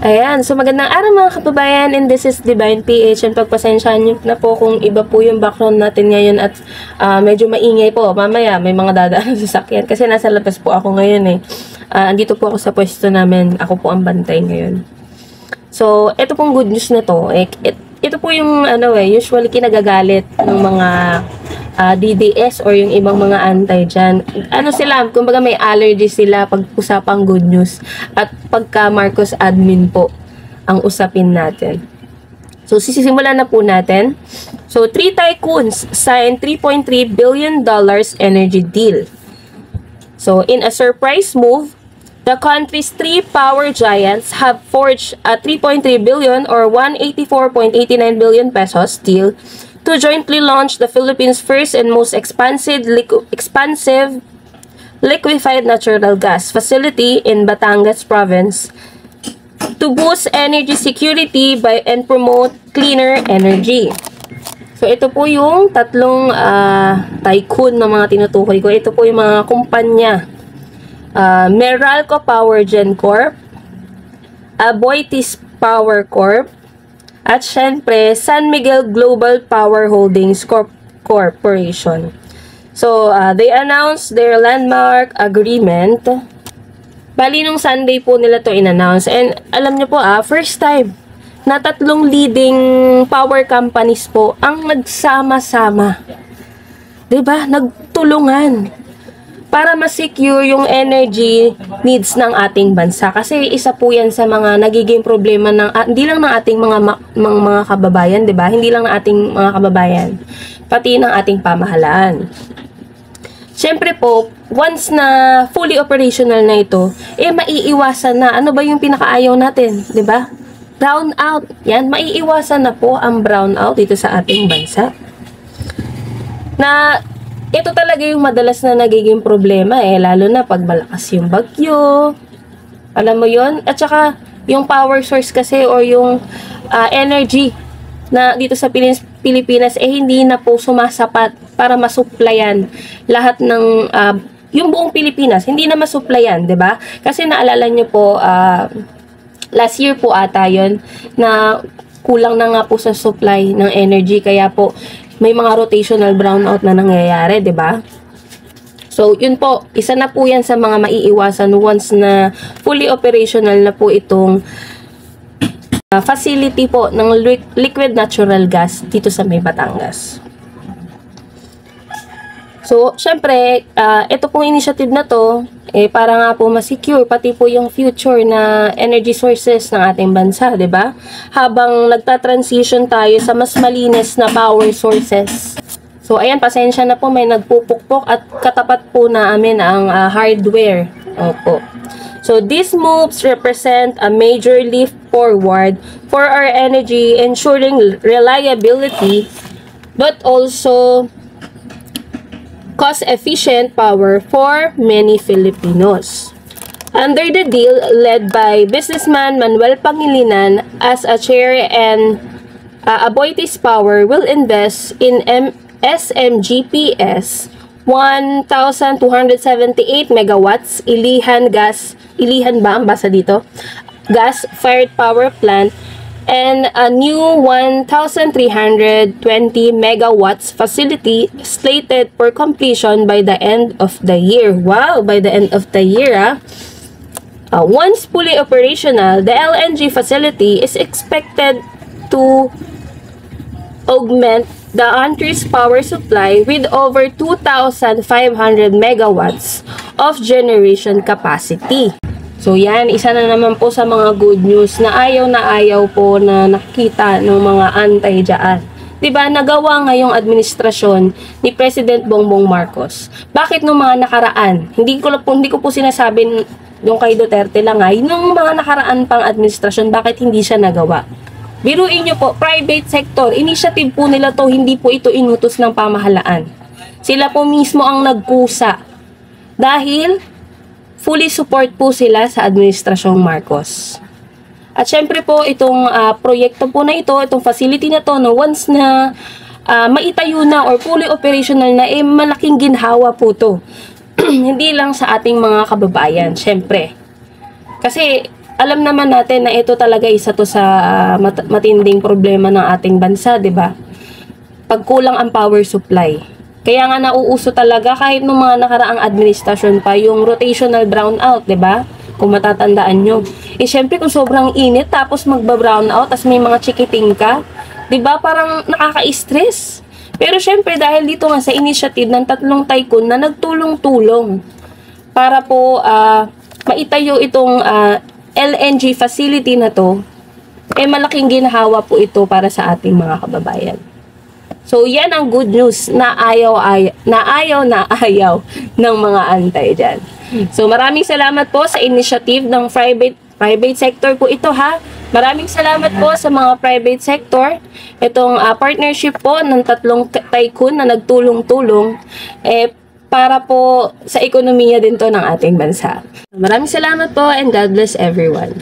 Ayan, so magandang araw mga kababayan, and this is Divine PH, and pagpasensyahan nyo na po kung iba po yung background natin ngayon at medyo maingay po. Mamaya may mga dadaan sa sasakyan kasi nasa labas po ako ngayon eh. Andito po ako sa pwesto namin, ako po ang bantay ngayon. So, ito pong good news na to, ito po yung usually kinagagalit ng mga DDS or yung ibang mga antay dyan. Sila, kumbaga may allergy sila pag usapang good news at pagka Marcos admin po ang usapin natin. So, sisimulan na po natin. So, 3 tycoons signed $3.3 billion energy deal. So, in a surprise move, the country's 3 power giants have forged a 3.3 billion or 184.89 billion pesos deal to jointly launch the Philippines' first and most expansive liquefied natural gas facility in Batangas province to boost energy security and promote cleaner energy. So, ito po yung tatlong tycoon na mga tinutukoy ko. Ito po yung mga kumpanya. Meralco Power Gen Corp, Aboitiz Power Corp, at syempre, San Miguel Global Power Holdings Corporation. So, they announced their landmark agreement. Bali, nung Sunday po nila to in-announce. And alam nyo po first time na tatlong leading power companies po ang nagsama-sama. Diba? Nagtulungan para ma-secure yung energy needs ng ating bansa. Kasi isa po yan sa mga nagiging problema ng hindi lang ng ating mga kababayan, 'di ba? Hindi lang ng ating mga kababayan, pati ng ating pamahalaan. Siyempre po, once na fully operational na ito, maiiwasan na. Ano ba yung pinakaayaw natin, 'di ba? Brownout. Yan, maiiwasan na po ang brownout dito sa ating bansa. Na ito talaga yung madalas na nagiging problema lalo na pag malakas yung bagyo. Alam mo yon? At saka, yung power source kasi or yung energy na dito sa Pilipinas hindi na po sumasapat para masuplayan lahat ng yung buong Pilipinas. Hindi na masuplayan, 'di ba? Kasi naalala nyo po, last year po ata yon na kulang na nga po sa supply ng energy, kaya po may mga rotational brownout na nangyayari, 'di ba? So, yun po, isa na po 'yan sa mga maiiwasan once na fully operational na po itong facility po ng liquid natural gas dito sa may Batangas. So, syempre, ito pong initiative na to, para nga po ma-secure pati po yung future na energy sources ng ating bansa, 'di ba? Habang nagta-transition tayo sa mas malinis na power sources. So, ayan, pasensya na po, may nagpupukpok at katapat po namin ang hardware. Opo. So, these moves represent a major leap forward for our energy, ensuring reliability, but also cost-efficient power for many Filipinos. Under the deal led by businessman Manuel Pangilinan as a chair, and Aboitiz Power will invest in SMGPS 1,278 megawatts Ilihan ba ang basa dito? Gas-fired power plant and a new 1,320 megawatts facility slated for completion by the end of the year. Wow, by the end of the year, once fully operational, the LNG facility is expected to augment the country's power supply with over 2,500 megawatts of generation capacity. So, yan, isa na naman po sa mga good news na ayaw po na nakita ng mga antay dyan. Diba, nagawa ngayong administrasyon ni President Bongbong Marcos. Bakit nung mga nakaraan? Hindi ko po sinasabi yung kay Duterte lang nung mga nakaraan pang administrasyon, bakit hindi siya nagawa? Biruin nyo po, private sector, initiative po nila to, hindi po ito inutos ng pamahalaan. Sila po mismo ang nagkusa. Dahil fully support po sila sa administrasyong Marcos. At syempre po, itong proyekto po na ito, itong facility na to, once na maitayo na or fully operational na, malaking ginhawa po to. Hindi lang sa ating mga kababayan, syempre. Kasi alam naman natin na ito talaga isa to sa matinding problema ng ating bansa, 'di ba? Pagkulang ang power supply. Kaya nga nauuso talaga kahit nung mga nakaraang administrasyon pa yung rotational brownout, 'di ba? Kung matatandaan nyo. Eh syempre kung sobrang init tapos magba-brownout tapos may mga chikiting ka, 'di ba? Parang nakaka-stress. Pero syempre dahil dito nga sa initiative ng 3 tycoon na nagtulong-tulong para po maitayo itong LNG facility na to, eh malaking ginhawa po ito para sa ating mga kababayan. So, yan ang good news na ayaw ng mga antay dyan. So, maraming salamat po sa initiative ng private sector po ito ha. Maraming salamat po sa mga private sector. Itong partnership po ng 3 tycoon na nagtulong-tulong para po sa ekonomiya din to ng ating bansa. Maraming salamat po and God bless everyone.